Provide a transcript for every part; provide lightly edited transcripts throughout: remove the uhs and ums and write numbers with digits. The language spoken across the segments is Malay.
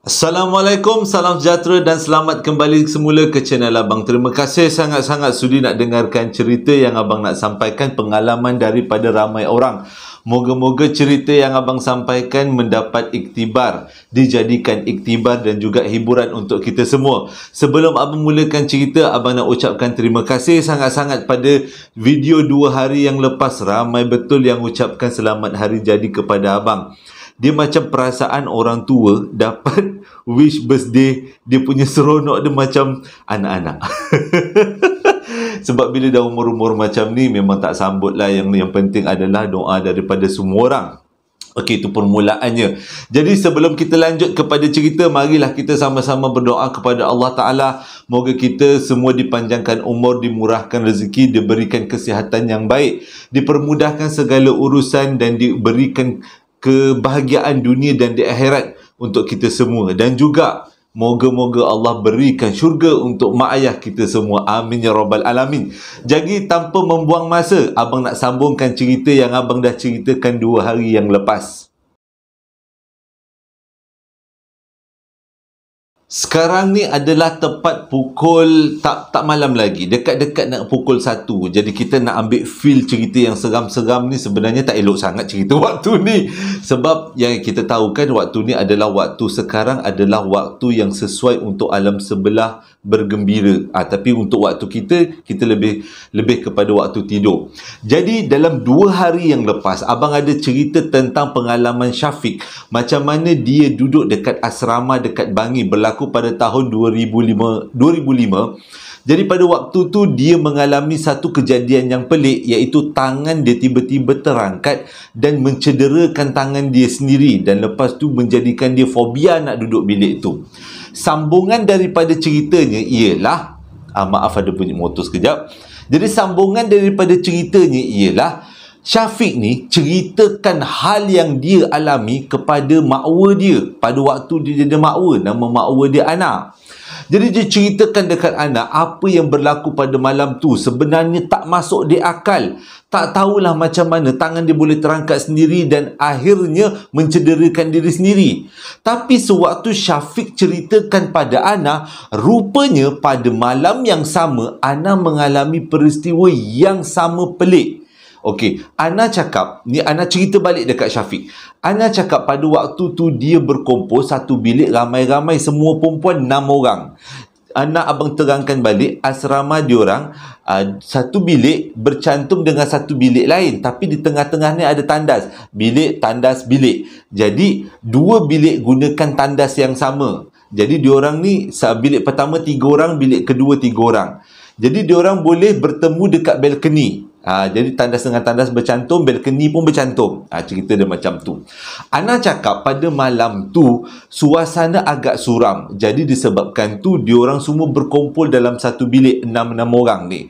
Assalamualaikum, salam sejahtera dan selamat kembali semula ke channel Abang. Terima kasih sangat-sangat sudi nak dengarkan cerita yang Abang nak sampaikan, pengalaman daripada ramai orang. Moga-moga cerita yang Abang sampaikan mendapat iktibar, dijadikan iktibar dan juga hiburan untuk kita semua. Sebelum Abang mulakan cerita, Abang nak ucapkan terima kasih sangat-sangat pada video 2 hari yang lepas. Ramai betul yang ucapkan selamat hari jadi kepada Abang. Dia macam perasaan orang tua dapat wish birthday, dia punya seronok dia macam anak-anak. Sebab bila dah umur-umur macam ni memang tak sambut lah. Yang penting adalah doa daripada semua orang. Okey, itu permulaannya. Jadi sebelum kita lanjut kepada cerita, marilah kita sama-sama berdoa kepada Allah Ta'ala. Moga kita semua dipanjangkan umur, dimurahkan rezeki, diberikan kesihatan yang baik, dipermudahkan segala urusan dan diberikan kebahagiaan dunia dan di akhirat untuk kita semua. Dan juga moga-moga Allah berikan syurga untuk mak ayah kita semua. Amin ya rabbal alamin. Jadi tanpa membuang masa, Abang nak sambungkan cerita yang Abang dah ceritakan 2 hari yang lepas. Sekarang ni adalah tepat pukul tak malam lagi, dekat-dekat nak pukul 1. Jadi kita nak ambil feel cerita yang seram-seram ni. Sebenarnya tak elok sangat cerita waktu ni, sebab yang kita tahu kan waktu ni adalah waktu sekarang adalah waktu yang sesuai untuk alam sebelah bergembira. Tapi untuk waktu kita lebih kepada waktu tidur. Jadi dalam 2 hari yang lepas, Abang ada cerita tentang pengalaman Syafiq, macam mana dia duduk dekat asrama dekat Bangi, berlaku pada tahun 2005. Jadi pada waktu tu dia mengalami satu kejadian yang pelik, iaitu tangan dia tiba-tiba terangkat dan mencederakan tangan dia sendiri, dan lepas tu menjadikan dia fobia nak duduk bilik tu. Sambungan daripada ceritanya ialah maaf ada bunyi motor sekejap. Jadi sambungan daripada ceritanya ialah Syafiq ni ceritakan hal yang dia alami kepada makwa dia pada waktu dia jadi makwa. Nama makwa dia Ana. Jadi dia ceritakan dekat Ana apa yang berlaku pada malam tu. Sebenarnya tak masuk di akal. Tak tahulah macam mana tangan dia boleh terangkat sendiri dan akhirnya mencederakan diri sendiri. Tapi sewaktu Syafiq ceritakan pada Ana, rupanya pada malam yang sama Ana mengalami peristiwa yang sama pelik. Okey, Ana cakap, ni Ana cerita balik dekat Syafiq. Ana cakap pada waktu tu dia berkumpul satu bilik ramai-ramai, semua perempuan 6 orang. Ana abang terangkan balik, asrama diorang satu bilik bercantum dengan satu bilik lain, tapi di tengah-tengah ni ada tandas. Bilik, tandas, bilik. Jadi 2 bilik gunakan tandas yang sama. Jadi diorang ni bilik pertama 3 orang, bilik kedua 3 orang. Jadi diorang boleh bertemu dekat balkoni. Jadi tandas dengan tandas bercantum, balkoni pun bercantum. Cerita dia macam tu. Ana cakap pada malam tu suasana agak suram. Jadi disebabkan tu diorang semua berkumpul dalam satu bilik, 6 orang ni.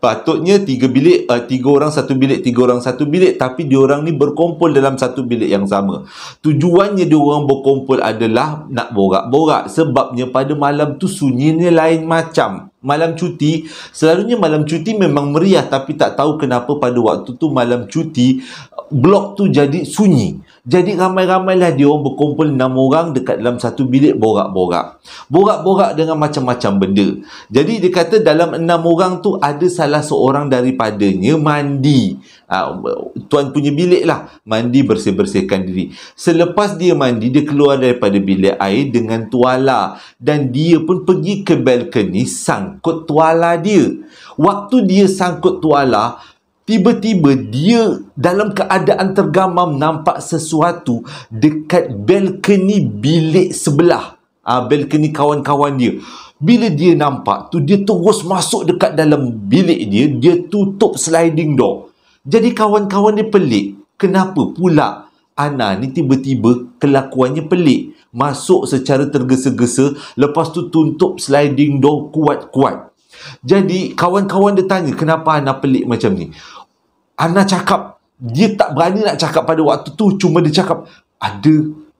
Patutnya 3 bilik, 3 orang satu bilik, 3 orang satu bilik, tapi diorang ni berkumpul dalam satu bilik yang sama. Tujuannya diorang berkumpul adalah nak borak-borak. Sebabnya pada malam tu sunyinya lain macam. Malam cuti, selalunya malam cuti memang meriah, tapi tak tahu kenapa pada waktu tu malam cuti blok tu jadi sunyi. Jadi ramai-ramailah dia orang berkumpul 6 orang dekat dalam satu bilik borak-borak. Borak-borak dengan macam-macam benda. Jadi dia kata dalam 6 orang tu ada salah seorang daripadanya mandi. Tuan punya bilik lah, mandi, bersih-bersihkan diri. Selepas dia mandi, dia keluar daripada bilik air dengan tuala, dan dia pun pergi ke balkoni sangkut tuala dia. Waktu dia sangkut tuala, tiba-tiba dia dalam keadaan tergamam nampak sesuatu dekat balkoni bilik sebelah. Balkoni kawan-kawan dia. Bila dia nampak tu, dia terus masuk dekat dalam bilik dia, dia tutup sliding door. Jadi kawan-kawan dia pelik. Kenapa pula Ana ni tiba-tiba kelakuannya pelik? Masuk secara tergesa-gesa, lepas tu tutup sliding door kuat-kuat. Jadi kawan-kawan dia tanya, kenapa Ana pelik macam ni? Ana cakap, dia tak berani nak cakap pada waktu tu. Cuma dia cakap, ada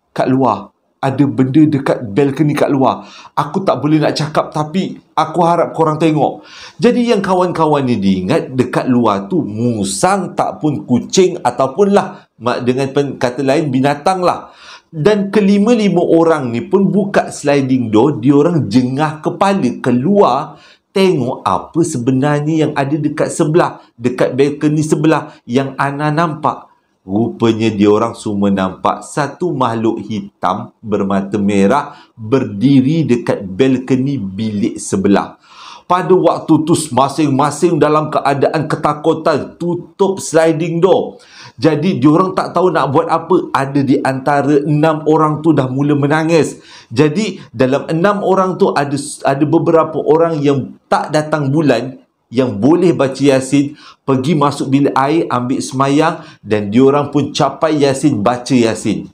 kat luar. Ada benda dekat balkoni kat luar. Aku tak boleh nak cakap, tapi aku harap korang tengok. Jadi yang kawan-kawan ni diingat dekat luar tu musang, tak pun kucing ataupun lah, dengan kata lain binatang lah. Dan kelima-lima orang ni pun buka sliding door, diorang jengah kepala keluar, tengok apa sebenarnya yang ada dekat sebelah, dekat balcony sebelah yang Ana nampak. Rupanya diorang semua nampak satu makhluk hitam bermata merah berdiri dekat balcony bilik sebelah. Pada waktu tu masing-masing dalam keadaan ketakutan, tutup sliding door. Jadi diorang tak tahu nak buat apa. Ada di antara 6 orang tu dah mula menangis. Jadi dalam 6 orang tu ada beberapa orang yang tak datang bulan, yang boleh baca Yasin, pergi masuk bilik air, ambil semayang, dan diorang pun capai Yasin, baca Yasin.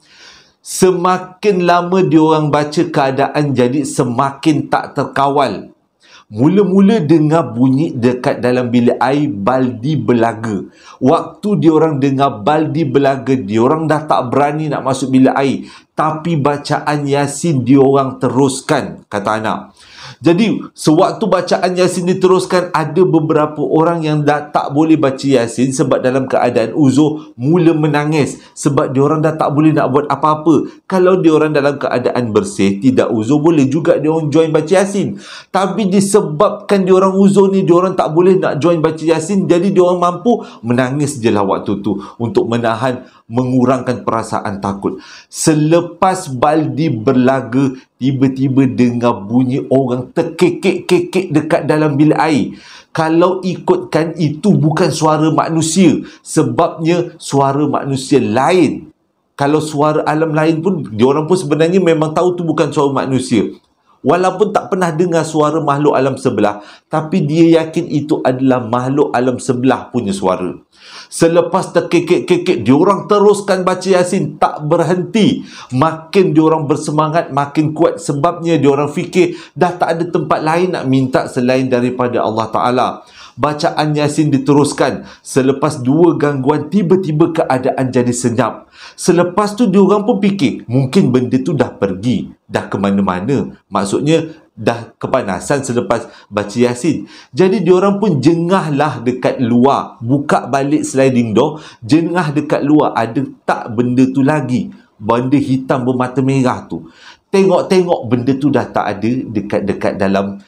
Semakin lama diorang baca, keadaan jadi semakin tak terkawal. Mula-mula dengar bunyi dekat dalam bilik air baldi belaga. Waktu diorang dengar baldi belaga, diorang dah tak berani nak masuk bilik air. Tapi bacaan Yasin diorang teruskan, kata anak. Jadi, sewaktu bacaan Yasin diteruskan, ada beberapa orang yang dah tak boleh baca Yasin sebab dalam keadaan uzur, mula menangis. Sebab diorang dah tak boleh nak buat apa-apa. Kalau diorang dalam keadaan bersih, tidak uzur, boleh juga diorang join baca Yasin. Tapi disebabkan diorang uzur ni, diorang tak boleh nak join baca Yasin, jadi diorang mampu menangis je lah waktu tu untuk menahan, mengurangkan perasaan takut. Selepas baldi berlaga, tiba-tiba dengar bunyi orang terkekek-kekek dekat dalam bilik air. Kalau ikutkan, itu bukan suara manusia. Sebabnya suara manusia lain. Kalau suara alam lain pun, diorang pun sebenarnya memang tahu tu bukan suara manusia. Walaupun tak pernah dengar suara makhluk alam sebelah, tapi dia yakin itu adalah makhluk alam sebelah punya suara. Selepas terkekek-kekek, diorang teruskan baca Yasin, tak berhenti. Makin diorang bersemangat, makin kuat. Sebabnya diorang fikir dah tak ada tempat lain nak minta selain daripada Allah Ta'ala. Bacaan Yasin diteruskan. Selepas 2 gangguan, tiba-tiba keadaan jadi senyap. Selepas tu diorang pun fikir, mungkin benda tu dah pergi, dah ke mana-mana. Maksudnya dah kepanasan selepas baca Yasin. Jadi diorang pun jengahlah dekat luar, buka balik sliding door, jengah dekat luar, ada tak benda tu lagi, benda hitam bermata merah tu. Tengok-tengok benda tu dah tak ada dekat dalam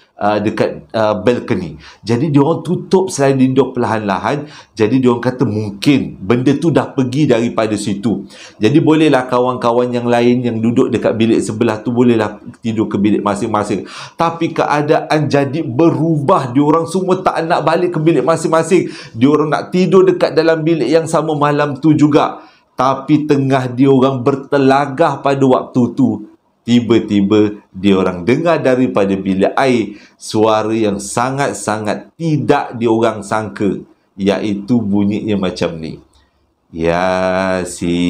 balcony. Jadi diorang tutup sliding door perlahan-lahan. Jadi diorang kata mungkin benda tu dah pergi daripada situ. Jadi bolehlah kawan-kawan yang lain yang duduk dekat bilik sebelah tu bolehlah tidur ke bilik masing-masing. Tapi keadaan jadi berubah. Diorang semua tak nak balik ke bilik masing-masing. Diorang nak tidur dekat dalam bilik yang sama malam tu juga. Tapi tengah diorang bertelagah pada waktu tu, tiba-tiba diorang dengar daripada bilik air suara yang sangat-sangat tidak diorang sangka, iaitu bunyinya macam ni. Yasin.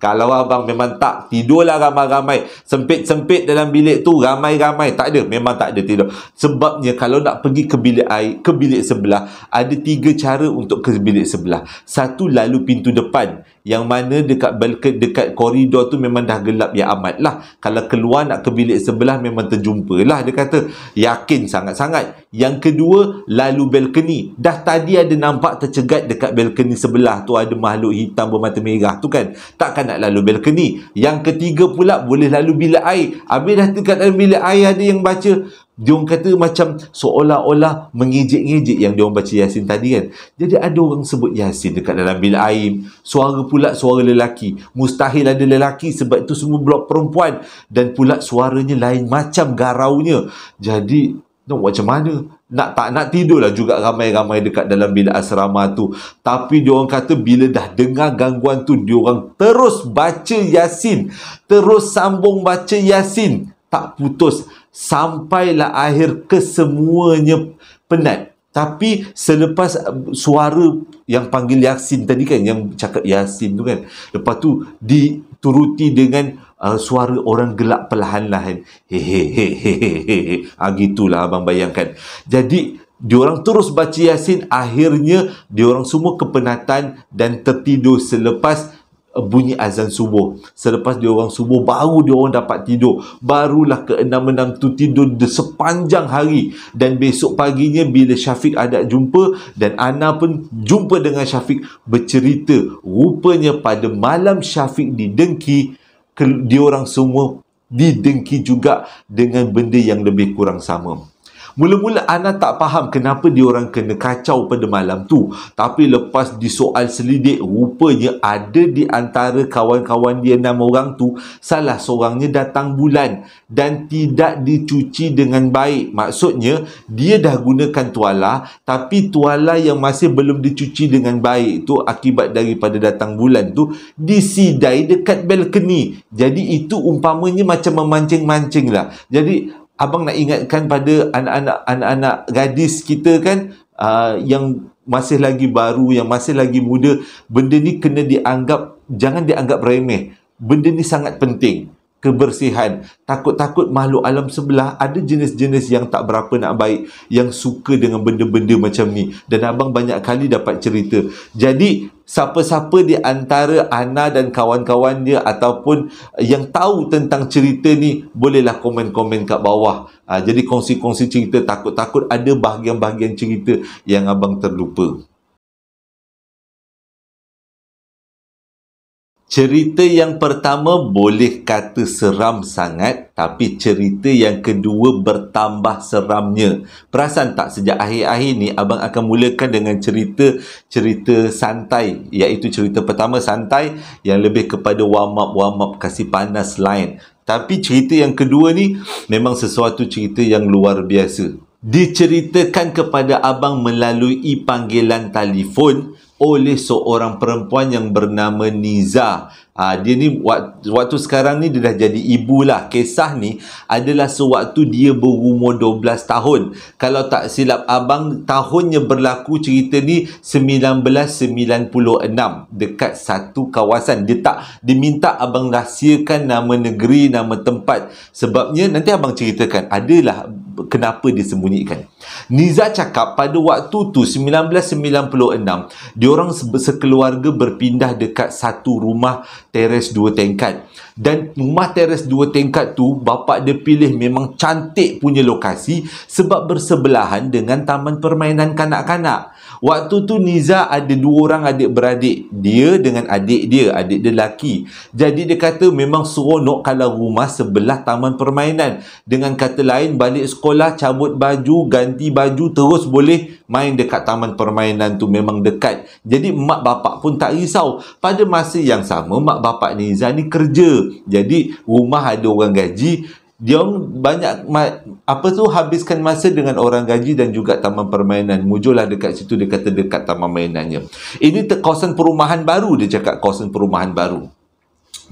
Kalau abang memang tak, tidurlah ramai-ramai. Sempit-sempit dalam bilik tu, ramai-ramai. Tak ada, memang tak ada tidur. Sebabnya kalau nak pergi ke bilik air, ke bilik sebelah, ada 3 cara untuk ke bilik sebelah. Satu, lalu pintu depan, yang mana dekat koridor tu memang dah gelap ya amat lah. Kalau keluar nak ke bilik sebelah, memang terjumpa lah, dia kata. Yakin sangat-sangat. Yang kedua, lalu balcony. Dah tadi ada nampak tercegat dekat balcony sebelah tu, ada makhluk hitam bermata merah tu kan. Takkan nak lalu balcony. Yang ketiga pula, boleh lalu bilik air. Habis dah dekat dalam bilik air ada yang baca. Diorang kata macam seolah-olah mengejek-ngejek yang diorang baca Yasin tadi kan. Jadi ada orang sebut Yasin dekat dalam bilik air. Suara pula suara lelaki. Mustahil ada lelaki sebab itu semua blok perempuan. Dan pula suaranya lain macam garaunya. Jadi nak macam mana? Tak nak tidurlah juga ramai-ramai dekat dalam bilik asrama tu. Tapi diorang kata bila dah dengar gangguan tu, diorang terus baca Yasin. Terus sambung baca Yasin. Tak putus. Sampailah akhir kesemuanya penat. Tapi selepas suara yang panggil Yasin tadi kan, yang cakap Yasin tu kan, lepas tu dituruti dengan suara orang gelak perlahan-lahan. Hehehehehehe. Gitulah abang bayangkan. Jadi diorang terus baca Yasin. Akhirnya diorang semua kepenatan dan tertidur selepas bunyi azan subuh. Selepas dia orang subuh, baru dia orang dapat tidur. Barulah ke-6 tu tidur sepanjang hari. Dan besok paginya bila Syafiq ada jumpa, dan Ana pun jumpa dengan Syafiq, bercerita rupanya pada malam Syafiq didengki, diorang semua didengki juga dengan benda yang lebih kurang sama. Mula-mula Ana tak faham kenapa diorang kena kacau pada malam tu. Tapi lepas disoal selidik, rupanya ada di antara kawan-kawan dia 6 orang tu, salah seorangnya datang bulan dan tidak dicuci dengan baik. Maksudnya dia dah gunakan tuala, tapi tuala yang masih belum dicuci dengan baik tu akibat daripada datang bulan tu disidai dekat balkoni. Jadi itu umpamanya macam memancing-mancing lah. Jadi abang nak ingatkan pada anak-anak gadis kita kan, yang masih lagi baru, yang masih lagi muda, benda ni kena dianggap, jangan dianggap remeh. Benda ni sangat penting. Kebersihan. Takut-takut makhluk alam sebelah, ada jenis-jenis yang tak berapa nak baik, yang suka dengan benda-benda macam ni. Dan abang banyak kali dapat cerita. Jadi siapa-siapa di antara Ana dan kawan-kawan dia ataupun yang tahu tentang cerita ni, bolehlah komen-komen kat bawah. Jadi kongsi-kongsi cerita. Takut-takut ada bahagian-bahagian cerita yang abang terlupa. Cerita yang pertama boleh kata seram sangat, tapi cerita yang kedua bertambah seramnya. Perasan tak, sejak akhir-akhir ni abang akan mulakan dengan cerita santai, iaitu cerita pertama santai yang lebih kepada warm up kasih panas line. Tapi cerita yang kedua ni memang sesuatu cerita yang luar biasa. Diceritakan kepada abang melalui panggilan telefon oleh seorang perempuan yang bernama Niza. Dia ni waktu sekarang ni dia dah jadi ibu lah. Kisah ni adalah sewaktu dia berumur 12 tahun. Kalau tak silap abang, tahunnya berlaku cerita ni 1996 dekat satu kawasan. Dia minta abang rahsiakan nama negeri, nama tempat. Sebabnya nanti abang ceritakan adalah kenapa disembunyikan. Niza cakap pada waktu tu 1996, diorang sekeluarga berpindah dekat satu rumah teres 2 tingkat. Dan rumah teres 2 tingkat tu bapak dia pilih memang cantik punya lokasi sebab bersebelahan dengan taman permainan kanak-kanak. Waktu tu Niza ada 2 orang adik-beradik. Dia dengan adik dia lelaki. Jadi dia kata memang seronok kalau rumah sebelah taman permainan. Dengan kata lain, balik sekolah, cabut baju, ganti baju, terus boleh main dekat taman permainan tu, memang dekat. Jadi mak bapak pun tak risau. Pada masa yang sama, mak bapak Niza ni kerja. Jadi rumah ada orang gaji, dia banyak habiskan masa dengan orang gaji dan juga taman permainan. Mujurlah dekat situ, dia kata dekat taman mainannya. Ini kawasan perumahan baru, dia cakap kawasan perumahan baru.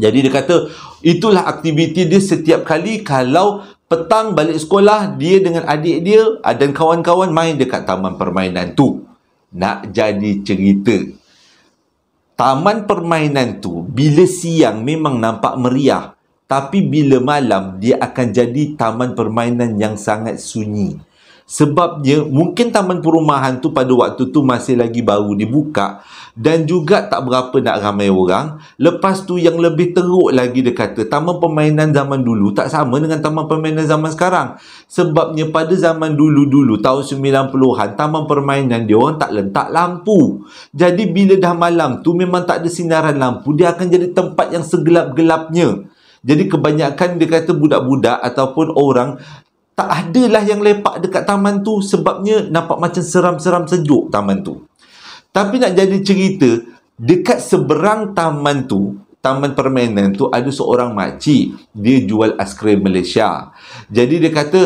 Jadi dia kata itulah aktiviti dia setiap kali kalau petang balik sekolah, dia dengan adik dia dan kawan-kawan main dekat taman permainan tu. Nak jadi cerita, taman permainan tu bila siang memang nampak meriah, tapi bila malam dia akan jadi taman permainan yang sangat sunyi. Sebabnya mungkin taman perumahan tu pada waktu tu masih lagi baru dibuka dan juga tak berapa nak ramai orang. Lepas tu yang lebih teruk lagi, dia kata taman permainan zaman dulu tak sama dengan taman permainan zaman sekarang. Sebabnya pada zaman dulu-dulu tahun 90-an, taman permainan dia orang tak letak lampu. Jadi bila dah malam tu memang tak ada sinaran lampu, dia akan jadi tempat yang segelap-gelapnya. Jadi kebanyakan dia kata budak-budak ataupun orang tak adalah yang lepak dekat taman tu, sebabnya nampak macam seram-seram sejuk taman tu. Tapi nak jadi cerita, dekat seberang taman tu, taman permainan tu, ada seorang makcik, dia jual aiskrim Malaysia. Jadi dia kata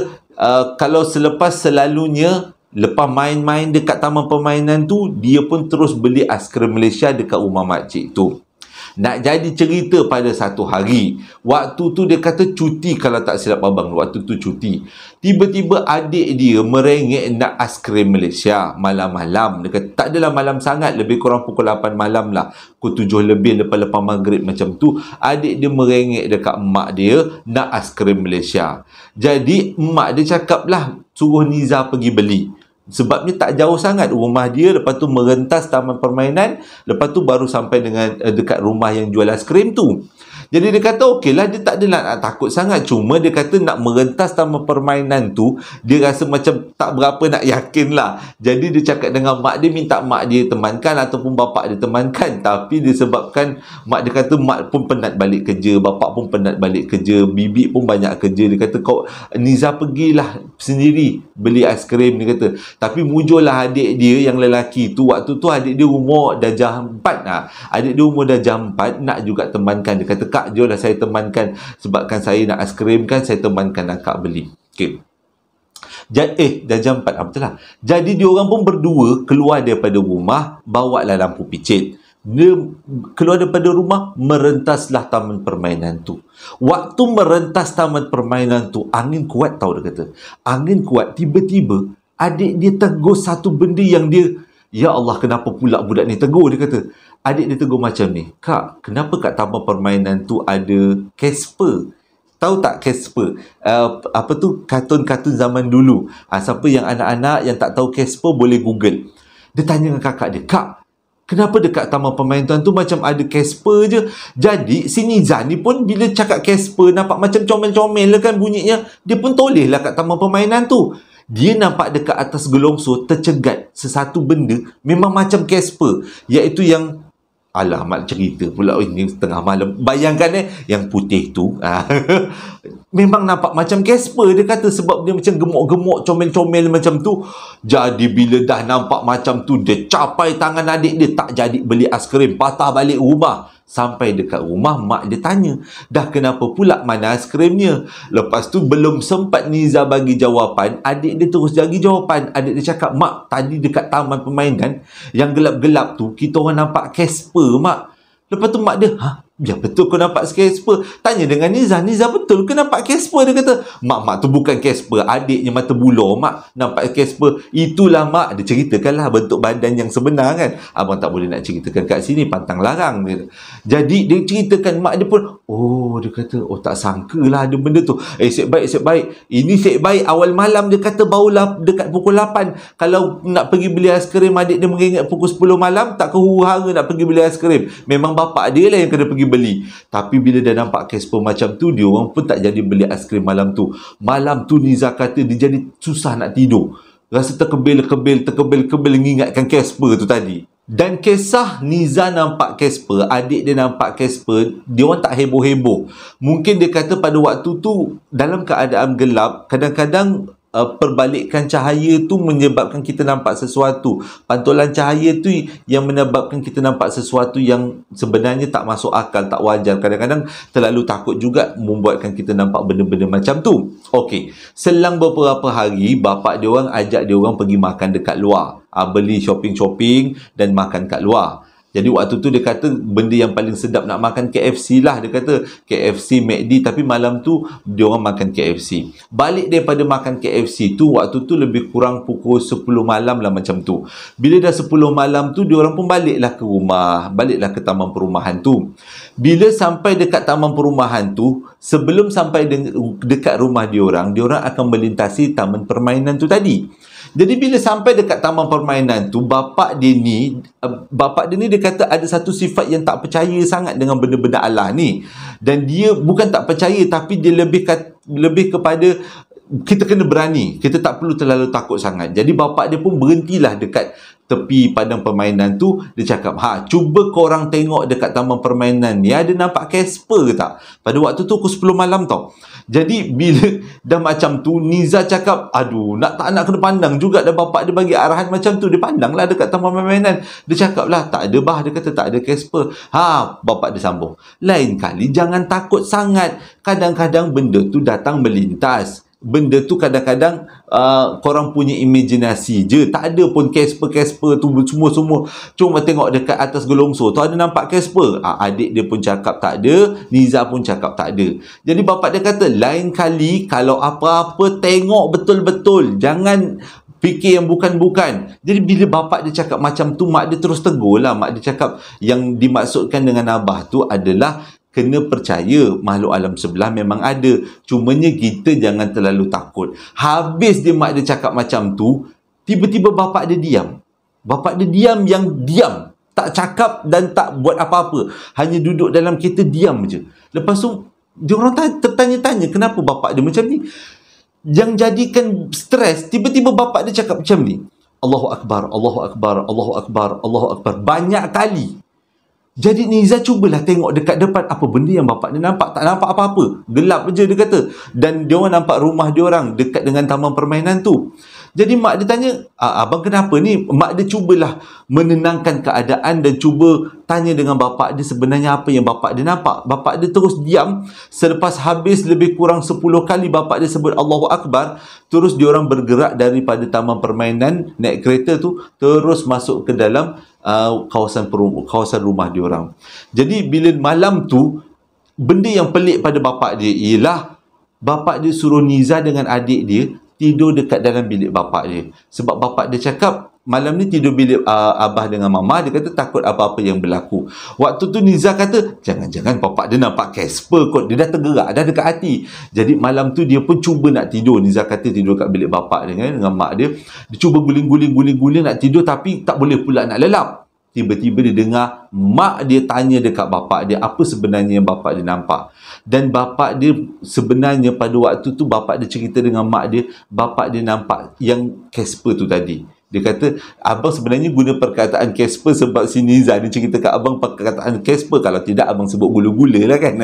kalau selalunya lepas main-main dekat taman permainan tu, dia pun terus beli aiskrim Malaysia dekat rumah makcik tu. Nak jadi cerita, pada satu hari, waktu tu dia kata cuti, kalau tak silap abang, waktu tu cuti. Tiba-tiba adik dia merengek nak aiskrim Malaysia malam-malam. Dia kata tak adalah malam sangat, lebih kurang pukul 8 malam lah, pukul 7 lebih, lepas-lepas maghrib macam tu. Adik dia merengek dekat mak dia nak aiskrim Malaysia. Jadi mak dia cakap lah suruh Niza pergi beli. Sebabnya tak jauh sangat rumah dia, lepas tu merentas taman permainan, lepas tu baru sampai dengan dekat rumah yang jual aiskrim tu. Jadi dia kata okey lah, dia tak ada nak takut sangat, cuma dia kata nak merentas taman permainan tu dia rasa macam tak berapa nak yakin lah. Jadi dia cakap dengan mak dia, minta mak dia temankan ataupun bapak dia temankan, tapi disebabkan mak dia kata mak pun penat balik kerja, bapak pun penat balik kerja, bibi pun banyak kerja. Dia kata kau Niza pergilah sendiri beli aiskrim, dia kata. Tapi mujurlah adik dia yang lelaki tu, waktu tu adik dia umur darjah 4 lah. Adik dia umur darjah 4 nak juga temankan. Dia kata kak, jomlah saya temankan, sebabkan saya nak aiskrim kan, saya temankan akak beli. Okey. Darjah 4 betul lah. Jadi diorang pun berdua keluar daripada rumah, bawa lah lampu picit. Dia keluar daripada rumah, merentaslah taman permainan tu. Waktu merentas taman permainan tu, angin kuat tau dia kata. Angin kuat, tiba-tiba adik dia tegur satu benda yang dia, ya Allah, kenapa pula budak ni tegur, dia kata. Adik dia tegur macam ni, kak, kenapa kat taman permainan tu ada Casper? Tahu tak Casper? Apa tu, kartun-kartun zaman dulu. Siapa yang anak-anak yang tak tahu Casper boleh Google. Dia tanya dengan kakak dia, kak, kenapa dekat taman permainan tu macam ada Casper je? Jadi si Niza ni pun bila cakap Casper, nampak macam comel-comel lah kan bunyinya, dia pun toleh lah kat taman permainan tu. Dia nampak dekat atas gelongsor tercegat sesuatu benda memang macam Casper, iaitu yang, alamak cerita pula ini tengah malam. Bayangkan yang putih tu memang nampak macam Casper, dia kata, sebab dia macam gemuk-gemuk, comel-comel macam tu. Jadi bila dah nampak macam tu, dia capai tangan adik dia, tak jadi beli aiskrim, patah balik rumah. Sampai dekat rumah, mak dia tanya, dah kenapa pula, mana aiskrimnya? Lepas tu belum sempat Niza bagi jawapan, adik dia terus bagi jawapan. Adik dia cakap, mak, tadi dekat taman permainan yang gelap-gelap tu, kita orang nampak Casper, mak. Lepas tu mak dia, ya betul kau nampak Casper? Tanya dengan Niza, Niza betul ke nampak Casper? Dia kata, mak tu bukan Casper, adiknya mata buluh, mak nampak Casper. Itulah mak, dia ceritakanlah bentuk badan yang sebenar kan. Abang tak boleh nak ceritakan kat sini, pantang larang. Jadi dia ceritakan, mak dia pun, oh, dia kata, oh tak sangka lah ada benda tu. Sek baik. Ini sek baik, awal malam dia kata barulah dekat pukul 8. Kalau nak pergi beli aiskrim, adik dia mengingat pukul 10 malam, tak kehuru-hara nak pergi beli aiskrim. Memang bapak dia lah yang kena pergi beli. Tapi bila dah nampak Casper macam tu, dia orang pun tak jadi beli aiskrim malam tu. Malam tu Niza kata dia jadi susah nak tidur. Rasa terkebil-kebil mengingatkan Casper tu tadi. Dan kisah Niza nampak Casper, adik dia nampak Casper, dia orang tak heboh-heboh. Mungkin dia kata pada waktu tu dalam keadaan gelap, kadang-kadang perbalikan cahaya tu menyebabkan kita nampak sesuatu. Pantulan cahaya tu yang menyebabkan kita nampak sesuatu yang sebenarnya tak masuk akal, tak wajar. Kadang-kadang terlalu takut juga membuatkan kita nampak benda-benda macam tu. Okey, selang beberapa hari, bapak dia orang ajak dia orang pergi makan dekat luar. Beli shopping-shopping dan makan kat luar. Jadi waktu tu dia kata benda yang paling sedap nak makan KFC lah. Dia kata KFC, McD, tapi malam tu dia orang makan KFC. Balik daripada makan KFC tu, waktu tu lebih kurang pukul 10 malam lah macam tu. Bila dah 10 malam tu, dia orang pun baliklah ke rumah, baliklah ke taman perumahan tu. Bila sampai dekat taman perumahan tu, sebelum sampai dekat rumah dia orang akan melintasi taman permainan tu tadi. Jadi bila sampai dekat taman permainan tu, bapak dia ni dia kata ada satu sifat yang tak percaya sangat dengan benda-benda Allah ni. Dan dia bukan tak percaya, tapi dia lebih kepada kita kena berani, kita tak perlu terlalu takut sangat. Jadi bapak dia pun berhentilah dekat tepi padang permainan tu. Dia cakap, cuba korang tengok dekat taman permainan ni ada nampak Casper ke tak? Pada waktu tu pukul 10 malam tau. Jadi bila dah macam tu, Niza cakap, aduh, tak nak kena pandang juga. Dah bapak dia bagi arahan macam tu, dia pandanglah dekat taman permainan. Dia cakap lah, tak ada bah, dia kata tak ada Casper. Bapak dia sambung, lain kali jangan takut sangat. Kadang-kadang benda tu datang melintas. Benda tu kadang-kadang korang punya imajinasi je. Tak ada pun Casper tu semua. Cuma tengok dekat atas gelongsor tu ada nampak Casper. Adik dia pun cakap tak ada, Niza pun cakap tak ada. Jadi bapak dia kata, lain kali kalau apa-apa tengok betul-betul, jangan fikir yang bukan-bukan. Jadi bila bapak dia cakap macam tu, mak dia terus tegur lah. Mak dia cakap yang dimaksudkan dengan abah tu adalah kena percaya makhluk alam sebelah memang ada. Cumanya kita jangan terlalu takut. Habis dia mak dia cakap macam tu, Tiba-tiba bapak dia diam. Bapak dia diam yang diam. Tak cakap dan tak buat apa-apa. Hanya duduk dalam kereta diam je. Lepas tu, dia orang tertanya-tanya kenapa bapak dia macam ni. Yang jadikan stres, tiba-tiba bapak dia cakap macam ni. Allahu Akbar, Allahu Akbar, Allahu Akbar, Allahu Akbar. Banyak kali. Jadi Niza cubalah tengok dekat depan apa benda yang bapak dia nampak. Tak nampak apa-apa. Gelap je dia kata. Dan dia orang nampak rumah dia orang dekat dengan taman permainan tu. Jadi mak dia tanya, abang kenapa ni? Mak dia cubalah menenangkan keadaan dan cuba tanya dengan bapak dia sebenarnya apa yang bapak dia nampak. Bapak dia terus diam. Selepas habis lebih kurang 10 kali bapak dia sebut Allahu Akbar, terus dia orang bergerak daripada taman permainan, naik kereta tu, terus masuk ke dalam kawasan rumah dia orang. Jadi bila malam tu, benda yang pelik pada bapak dia ialah bapak dia suruh Niza dengan adik dia tidur dekat dalam bilik bapak dia. Sebab bapak dia cakap malam ni tidur bilik abah dengan mama. Dia kata takut apa-apa yang berlaku. Waktu tu Niza kata jangan-jangan bapak dia nampak Casper kot. Dia dah tergerak dah dekat hati. Jadi malam tu dia pun cuba nak tidur. Niza kata tidur kat bilik bapak dia dengan mak dia. Dia cuba guling-guling nak tidur tapi tak boleh pula nak lelap. Tiba-tiba dia dengar mak dia tanya dekat bapak dia apa sebenarnya yang bapak dia nampak. Dan bapak dia sebenarnya pada waktu tu bapak dia cerita dengan mak dia, bapak dia nampak yang Casper tu tadi. Dia kata, abang sebenarnya guna perkataan Casper sebab si Niza dia cerita kat abang perkataan Casper. Kalau tidak abang sebut gula-gula lah kan.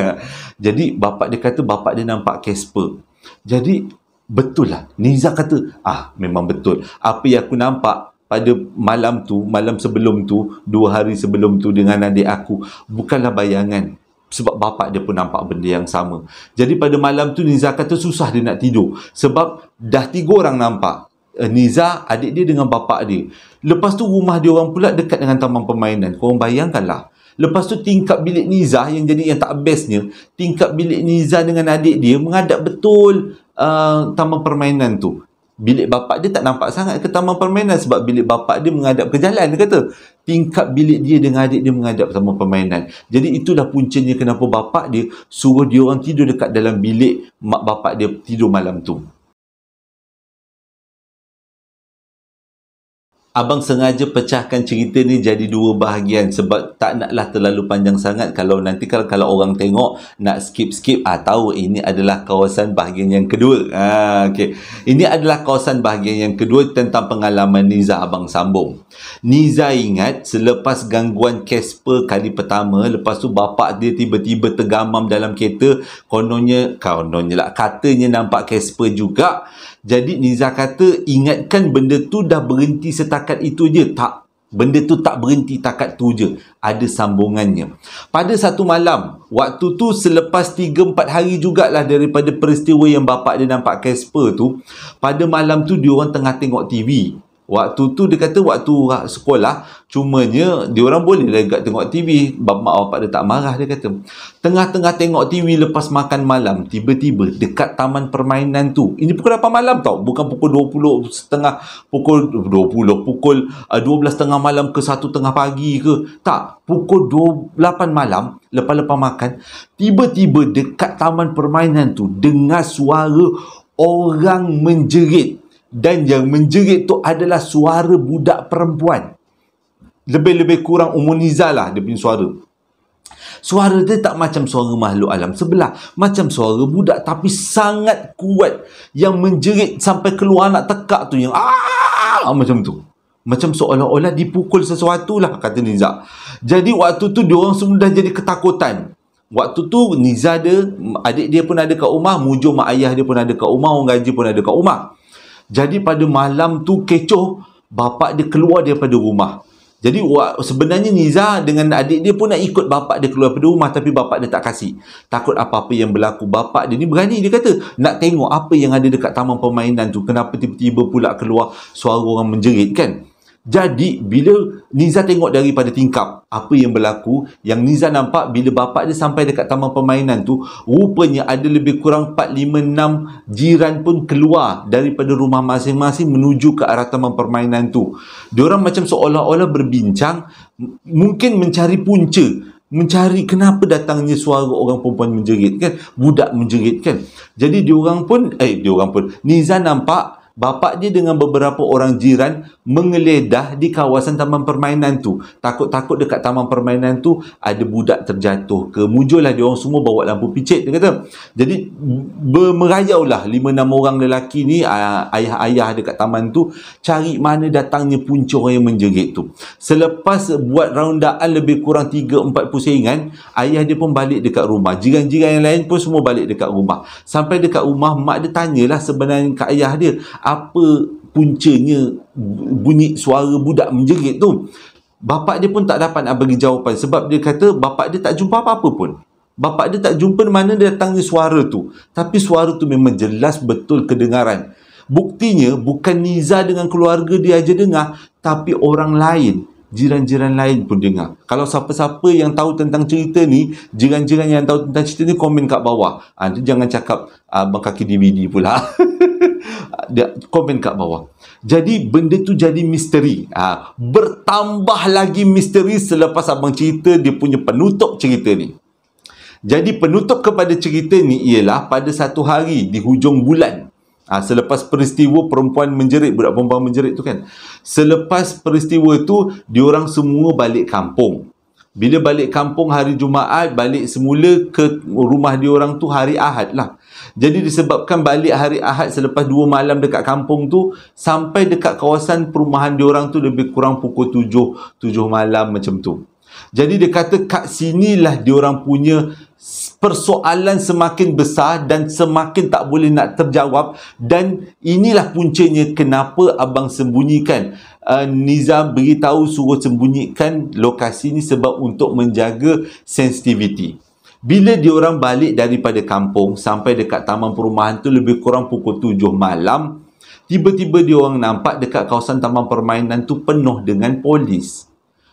Jadi bapak dia kata bapak dia nampak Casper. Jadi betul lah. Niza kata, memang betul. Apa yang aku nampak pada malam tu, malam sebelum tu, 2 hari sebelum tu dengan adik aku, bukanlah bayangan. Sebab bapak dia pun nampak benda yang sama. Jadi pada malam tu Niza kata susah dia nak tidur. Sebab dah 3 orang nampak. Niza, adik dia dengan bapak dia. Lepas tu rumah dia orang pula dekat dengan taman permainan. Korang bayangkanlah. Lepas tu tingkap bilik Niza yang tak bestnya, tingkap bilik Niza dengan adik dia menghadap betul taman permainan tu. Bilik bapak dia tak nampak sangat ke taman permainan sebab bilik bapak dia menghadap ke jalan. Dia kata tingkap bilik dia dengan adik dia menghadap taman permainan. Jadi itulah puncanya kenapa bapak dia suruh dia orang tidur dekat dalam bilik mak bapak dia tidur malam tu. Abang sengaja pecahkan cerita ni jadi 2 bahagian sebab tak naklah terlalu panjang sangat. Kalau nanti kalau orang tengok nak skip tahu ini adalah kawasan bahagian yang kedua. Okay. Ini adalah kawasan bahagian yang kedua tentang pengalaman Niza abang sambung. Niza ingat selepas gangguan Casper kali pertama, lepas tu bapak dia tiba-tiba tergamam dalam kereta, katanya nampak Casper juga. Jadi Niza kata ingatkan benda tu dah berhenti setakat itu je. Tak, benda tu tak berhenti takat tu je. Ada sambungannya. Pada satu malam, waktu tu selepas 3-4 hari jugalah daripada peristiwa yang bapak dia nampak Casper tu, pada malam tu dia orang tengah tengok TV. Waktu tu dia kata waktu sekolah, cumanya dia orang boleh lah tengok TV. Mak bapak dia tak marah, dia kata. Tengah-tengah tengok TV lepas makan malam, tiba-tiba dekat taman permainan tu, ini pukul 8 malam tau, bukan pukul 12 tengah malam ke 1 tengah pagi ke. Tak, pukul 8 malam lepas-lepas makan, tiba-tiba dekat taman permainan tu dengar suara orang menjerit. Dan yang menjerit tu adalah suara budak perempuan. Lebih-lebih kurang umur Niza lah dia punya suara. Suara dia tak macam suara makhluk alam sebelah. Macam suara budak tapi sangat kuat. Yang menjerit sampai keluar nak tekak tu. Yang macam tu. Macam seolah-olah dipukul sesuatu lah, kata Niza. Jadi waktu tu diorang semua dah jadi ketakutan. Waktu tu Niza ada, adik dia pun ada kat rumah, Mujur mak ayah dia pun ada kat rumah, orang gaji pun ada kat rumah. Jadi pada malam tu kecoh, bapak dia keluar daripada rumah. Jadi sebenarnya Niza dengan adik dia pun nak ikut bapak dia keluar daripada rumah, tapi bapak dia tak kasih. Takut apa-apa yang berlaku. Bapak dia ni berani, dia kata nak tengok apa yang ada dekat taman permainan tu. Kenapa tiba-tiba pula keluar suara orang menjerit kan. Jadi bila Niza tengok daripada tingkap apa yang berlaku, yang Niza nampak bila bapak dia sampai dekat taman permainan tu, rupanya ada lebih kurang 4, 5, 6 jiran pun keluar daripada rumah masing-masing menuju ke arah taman permainan tu. Diorang macam seolah-olah berbincang, mungkin mencari punca, mencari kenapa datangnya suara orang perempuan menjerit kan, budak menjerit kan. Jadi diorang pun Niza nampak Bapak dia dengan beberapa orang jiran menggeledah di kawasan taman permainan tu. Takut-takut dekat taman permainan tu ada budak terjatuh ke. Muncullah dia orang semua bawa lampu picit, dia kata. Jadi merayaulah 5-6 orang lelaki ni, ayah-ayah dekat taman tu, cari mana datangnya punca orang yang menjerit tu. Selepas buat raundaan lebih kurang 3-4 pusingan, ayah dia pun balik dekat rumah. Jiran-jiran yang lain pun semua balik dekat rumah. Sampai dekat rumah, mak dia tanyalah sebenarnya ke ayah dia, apa puncanya bunyi suara budak menjerit tu. Bapak dia pun tak dapat nak bagi jawapan, sebab dia kata bapak dia tak jumpa apa-apa pun. Bapak dia tak jumpa mana datangnya suara tu. Tapi suara tu memang jelas betul kedengaran. Buktinya bukan Niza dengan keluarga dia aja dengar, tapi orang lain, jiran-jiran lain pun dengar. Kalau siapa-siapa yang tahu tentang cerita ni, jiran-jiran yang tahu tentang cerita ni, komen kat bawah. Dia jangan cakap abang kaki DVD pula. Dia komen kat bawah. Jadi benda tu jadi misteri. Bertambah lagi misteri selepas abang cerita dia punya penutup cerita ni. Jadi penutup kepada cerita ni ialah pada satu hari di hujung bulan, selepas peristiwa perempuan menjerit, budak perempuan menjerit tu kan. Selepas peristiwa tu, diorang semua balik kampung. Bila balik kampung hari Jumaat, balik semula ke rumah diorang tu hari Ahad lah. Jadi disebabkan balik hari Ahad selepas 2 malam dekat kampung tu, sampai dekat kawasan perumahan diorang tu lebih kurang pukul 7 malam macam tu. Jadi dia kata kat sinilah diorang punya persoalan semakin besar dan semakin tak boleh nak terjawab. Dan inilah puncanya kenapa abang sembunyikan. Niza beritahu suruh sembunyikan lokasi ni sebab untuk menjaga sensitiviti. Bila diorang balik daripada kampung sampai dekat taman perumahan tu lebih kurang pukul 7 malam, tiba-tiba diorang nampak dekat kawasan taman permainan tu penuh dengan polis.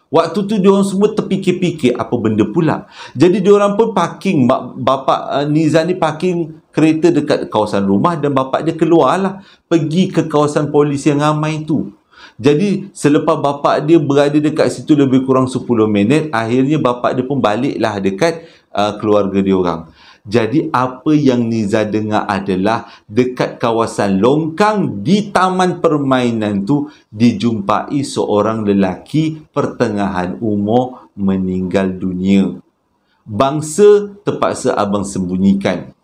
Waktu tu diorang semua terfikir-fikir apa benda pula. Jadi diorang pun parking, bapak Niza ni parking kereta dekat kawasan rumah dan bapak dia keluarlah pergi ke kawasan polis yang ramai tu. Jadi selepas bapak dia berada dekat situ lebih kurang 10 minit, akhirnya bapak dia pun baliklah dekat keluarga dia orang. Jadi apa yang Niza dengar adalah dekat kawasan longkang di taman permainan tu dijumpai seorang lelaki pertengahan umur meninggal dunia. Bangsa terpaksa abang sembunyikan.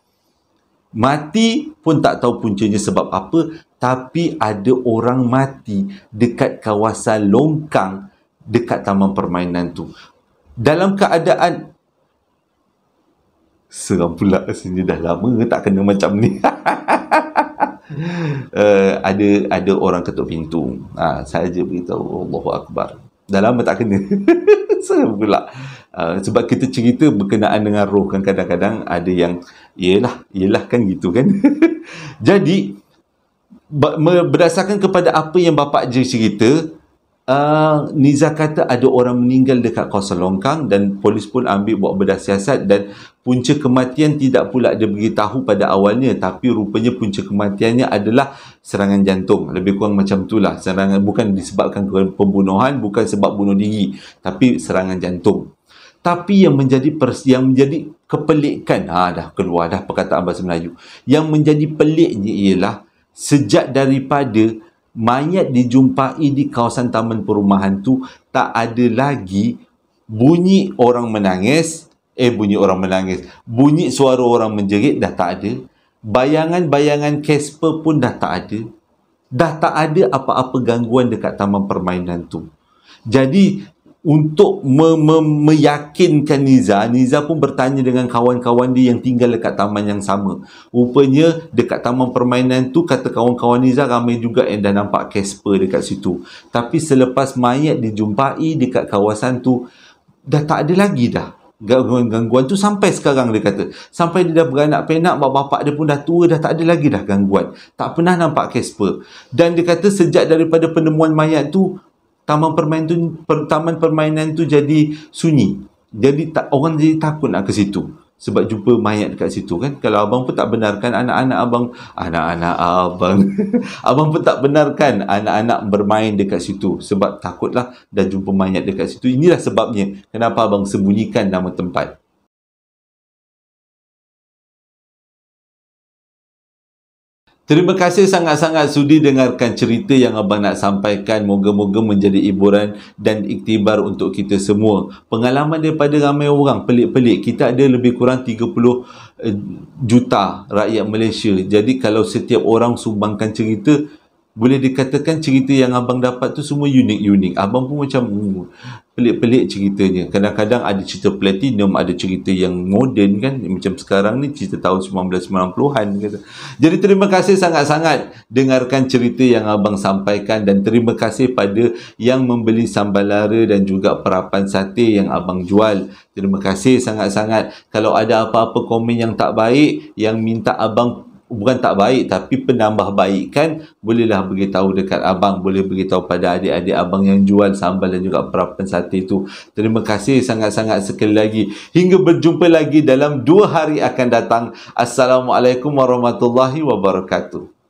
Mati pun tak tahu puncanya sebab apa, tapi ada orang mati dekat kawasan longkang dekat taman permainan tu. Dalam keadaan seram pula sini, dah lama tak kena macam ni. Ada orang ketuk pintu. Saya je beritahu Allahu Akbar. Dah lama tak kena. Seram pula. Sebab kita cerita berkenaan dengan roh kan, kadang-kadang ada yang yelah kan gitu kan. Jadi berdasarkan kepada apa yang bapak je cerita, Niza kata ada orang meninggal dekat kawasan longkang dan polis pun ambil buat bedah siasat, dan punca kematian tidak pula dia beritahu pada awalnya, tapi rupanya punca kematiannya adalah serangan jantung. Lebih kurang macam itulah. Serangan bukan disebabkan pembunuhan, bukan sebab bunuh diri, tapi serangan jantung. Tapi yang menjadi kepelikan, dah keluar dah perkataan bahasa Melayu. Yang menjadi peliknya ialah sejak daripada mayat dijumpai di kawasan taman perumahan tu, tak ada lagi bunyi suara orang menjerit dah tak ada. Bayangan-bayangan Casper pun dah tak ada. Dah tak ada apa-apa gangguan dekat taman permainan tu. Jadi untuk meyakinkan Niza pun bertanya dengan kawan-kawan dia yang tinggal dekat taman yang sama. Rupanya dekat taman permainan tu, kata kawan-kawan Niza, ramai juga yang dah nampak Casper dekat situ. Tapi selepas mayat dijumpai dekat kawasan tu, dah tak ada lagi dah gangguan tu sampai sekarang. Dia kata sampai dia dah beranak penak, bapak dia pun dah tua, dah tak ada lagi dah gangguan. Tak pernah nampak Casper. Dan dia kata sejak daripada penemuan mayat tu, taman permainan tu jadi sunyi. Jadi orang jadi takut nak ke situ sebab jumpa mayat dekat situ kan. Kalau abang pun tak benarkan anak-anak abang abang pun tak benarkan anak-anak bermain dekat situ sebab takutlah dah jumpa mayat dekat situ. Inilah sebabnya kenapa abang sembunyikan nama tempat. Terima kasih sangat-sangat sudi dengarkan cerita yang abang nak sampaikan. Moga-moga menjadi hiburan dan iktibar untuk kita semua. Pengalaman daripada ramai orang pelik-pelik. Kita ada lebih kurang 30 juta rakyat Malaysia. Jadi kalau setiap orang sumbangkan cerita, boleh dikatakan cerita yang abang dapat tu semua unik-unik. Abang pun macam pelik-pelik ceritanya. Kadang-kadang ada cerita platinum, ada cerita yang moden kan. Macam sekarang ni cerita tahun 1990-an. Jadi terima kasih sangat-sangat dengarkan cerita yang abang sampaikan, dan terima kasih pada yang membeli sambal lara dan juga perapan sate yang abang jual. Terima kasih sangat-sangat. Kalau ada apa-apa komen yang tak baik, yang minta abang, bukan tak baik tapi penambahbaikan, bolehlah beritahu dekat abang, boleh beritahu pada adik-adik abang yang jual sambal dan juga perapan sate itu. Terima kasih sangat-sangat sekali lagi. Hingga berjumpa lagi dalam 2 hari akan datang. Assalamualaikum warahmatullahi wabarakatuh.